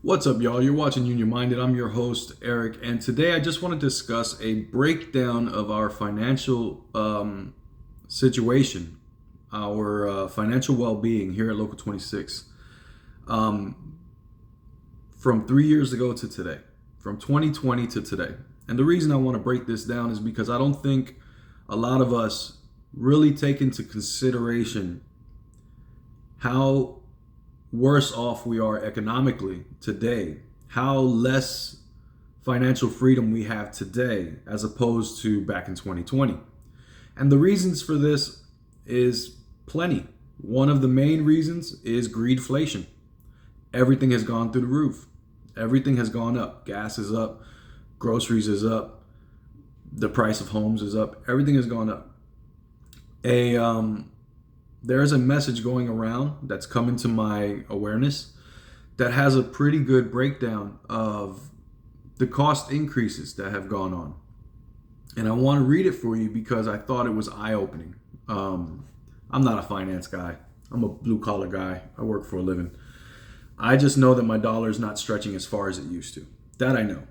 What's up, y'all? You're watching Union Minded. I'm your host, Eric, and today I just want to discuss a breakdown of our financial situation, our financial well being here at Local 26 um, from 3 years ago to today, from 2020 to today. And the reason I want to break this down is because I don't think a lot of us really take into consideration how worse off we are economically today, how less financial freedom we have today as opposed to back in 2020. And the reasons for this is plenty. One of the main reasons is greedflation. Everything has gone through the roof. Everything has gone up. Gas is up, groceries is up, the price of homes is up. Everything has gone up. There's a message going around that's come into my awareness that has a pretty good breakdown of the cost increases that have gone on. And I want to read it for you because I thought it was eye-opening. I'm not a finance guy. I'm a blue-collar guy. I work for a living. I just know that my dollar is not stretching as far as it used to. That I know.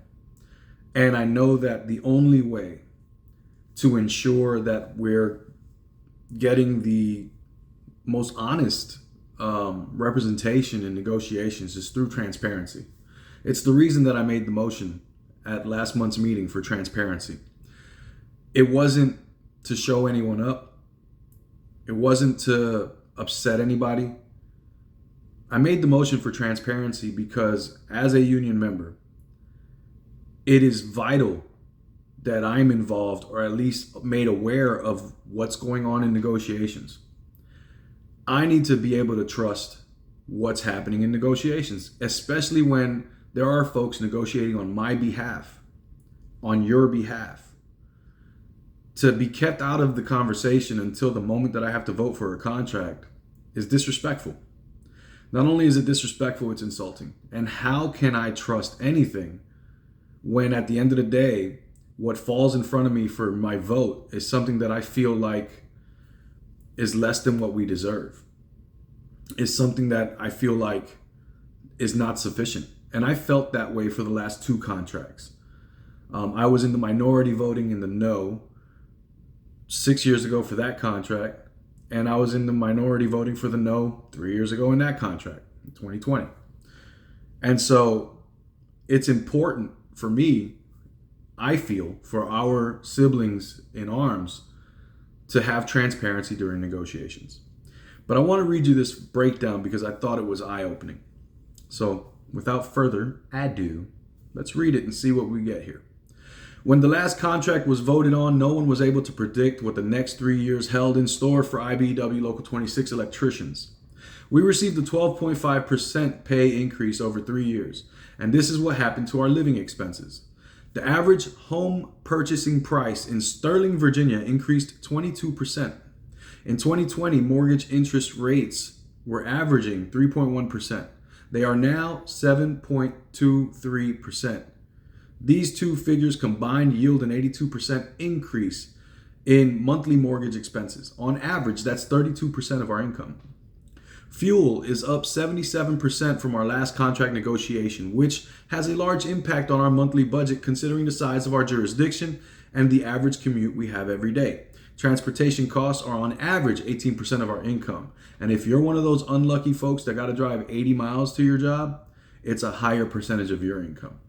And I know that the only way to ensure that we're getting the most honest representation in negotiations is through transparency. It's the reason that I made the motion at last month's meeting for transparency. It wasn't to show anyone up. It wasn't to upset anybody. I made the motion for transparency because as a union member, it is vital that I'm involved or at least made aware of what's going on in negotiations. I need to be able to trust what's happening in negotiations, especially when there are folks negotiating on my behalf, on your behalf. To be kept out of the conversation until the moment that I have to vote for a contract is disrespectful. Not only is it disrespectful, it's insulting. And how can I trust anything when at the end of the day, what falls in front of me for my vote is something that I feel like is less than what we deserve, is something that I feel like is not sufficient. And I felt that way for the last two contracts. I was in the minority voting in the no 6 years ago for that contract, and I was in the minority voting for the no 3 years ago in that contract, in 2020. And so it's important for me, I feel, for our siblings in arms to have transparency during negotiations. But I want to read you this breakdown because I thought it was eye-opening. So without further ado, let's read it and see what we get here. When the last contract was voted on, no one was able to predict what the next 3 years held in store for IBEW Local 26 electricians. We received a 12.5% pay increase over 3 years, and this is what happened to our living expenses. The average home purchasing price in Sterling, Virginia increased 22%. In 2020, mortgage interest rates were averaging 3.1%. They are now 7.23%. These two figures combined yield an 82% increase in monthly mortgage expenses. On average, that's 32% of our income. Fuel is up 77% from our last contract negotiation, which has a large impact on our monthly budget considering the size of our jurisdiction and the average commute we have every day. Transportation costs are on average 18% of our income. And if you're one of those unlucky folks that got to drive 80 miles to your job, it's a higher percentage of your income.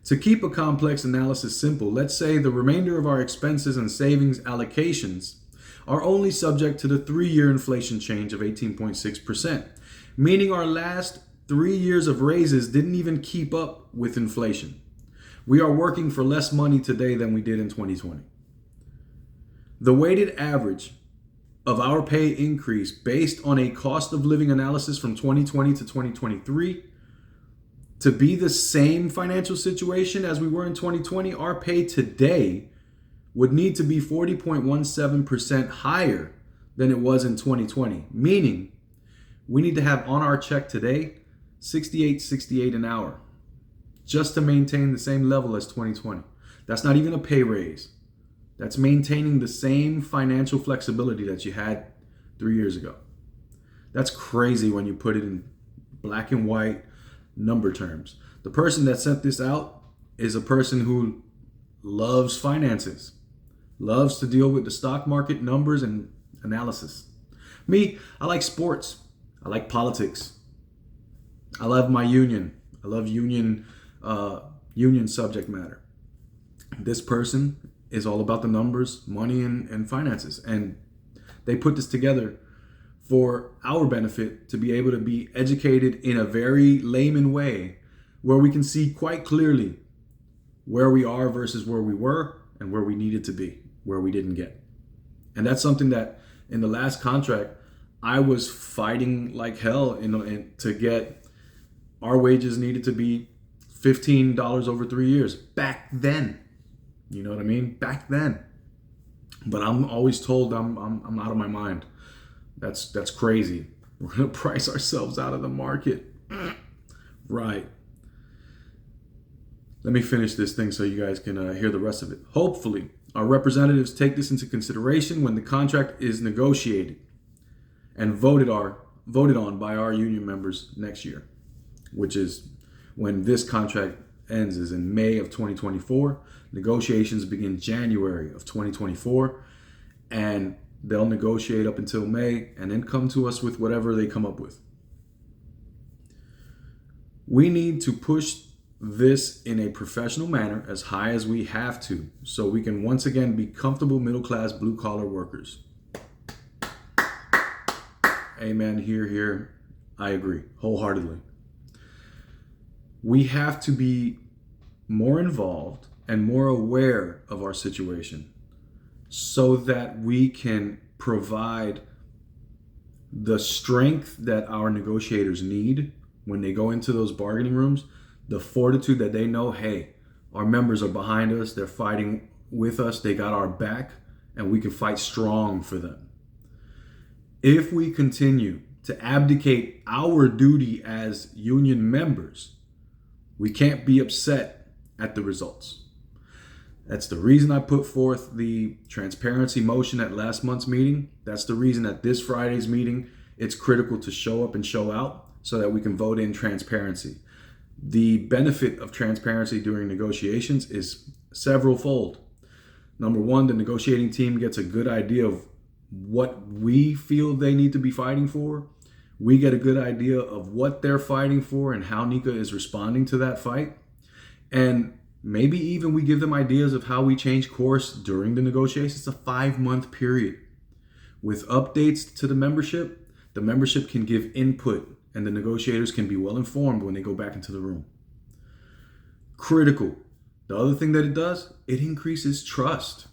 To keep a complex analysis simple, let's say the remainder of our expenses and savings allocations are only subject to the 3-year inflation change of 18.6%, meaning our last 3 years of raises didn't even keep up with inflation. We are working for less money today than we did in 2020. The weighted average of our pay increase based on a cost of living analysis from 2020 to 2023 to be the same financial situation as we were in 2020, our pay today would need to be 40.17% higher than it was in 2020, meaning we need to have on our check today $68.68 an hour just to maintain the same level as 2020. That's not even a pay raise. That's maintaining the same financial flexibility that you had 3 years ago. That's crazy when you put it in black and white, number terms. The person that sent this out is a person who loves finances, loves to deal with the stock market numbers and analysis. Me, I like sports. I like politics. I love my union. I love union subject matter. This person is all about the numbers, money, and finances. And they put this together for our benefit to be able to be educated in a very layman way where we can see quite clearly where we are versus where we were and where we needed to be, where we didn't get. And that's something that in the last contract, I was fighting like hell to get. Our wages needed to be $15 over 3 years back then. You know what I mean? Back then. But I'm always told I'm out of my mind. That's crazy. We're gonna price ourselves out of the market. Right. Let me finish this thing so you guys can hear the rest of it. Hopefully, our representatives take this into consideration when the contract is negotiated and voted on by our union members next year, which is when this contract ends, is in May of 2024. Negotiations begin January of 2024, and they'll negotiate up until May and then come to us with whatever they come up with. We need to push this in a professional manner as high as we have to, so we can once again be comfortable middle-class blue-collar workers. Amen. Here. I agree wholeheartedly. We have to be more involved and more aware of our situation so that we can provide the strength that our negotiators need when they go into those bargaining rooms, the fortitude that they know, hey, our members are behind us, they're fighting with us, they got our back, and we can fight strong for them. If we continue to abdicate our duty as union members, we can't be upset at the results. That's the reason I put forth the transparency motion at last month's meeting. That's the reason at this Friday's meeting, it's critical to show up and show out so that we can vote in transparency. The benefit of transparency during negotiations is several-fold. Number one, the negotiating team gets a good idea of what we feel they need to be fighting for. We get a good idea of what they're fighting for and how NECA is responding to that fight. And maybe even we give them ideas of how we change course during the negotiations. It's a 5-month period. With updates to the membership can give input and the negotiators can be well informed when they go back into the room. Critical. The other thing that it does, it increases trust.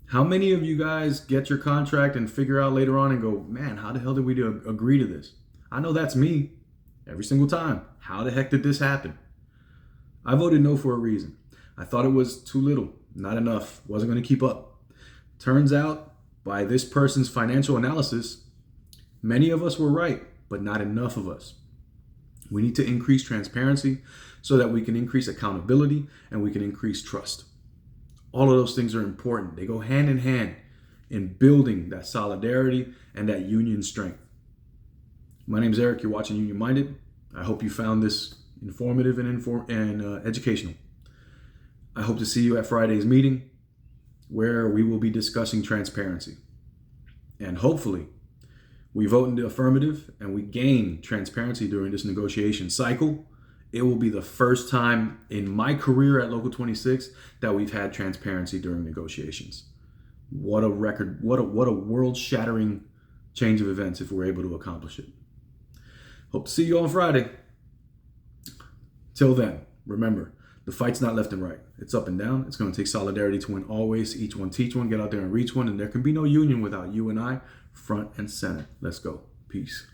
How many of you guys get your contract and figure out later on and go, man, how the hell did we agree to this? I know that's me every single time. How the heck did this happen? I voted no for a reason. I thought it was too little, not enough, wasn't going to keep up. Turns out, by this person's financial analysis, many of us were right, but not enough of us. We need to increase transparency so that we can increase accountability and we can increase trust. All of those things are important. They go hand in hand in building that solidarity and that union strength. My name is Eric. You're watching Union Minded. I hope you found this informative and educational. I hope to see you at Friday's meeting where we will be discussing transparency. And hopefully we vote in the affirmative and we gain transparency during this negotiation cycle. It will be the first time in my career at Local 26 that we've had transparency during negotiations. What a record, what a world-shattering change of events if we're able to accomplish it. Hope to see you on Friday. Till then, remember, the fight's not left and right. It's up and down. It's going to take solidarity to win always. Each one teach one. Get out there and reach one. And there can be no union without you and I front and center. Let's go. Peace.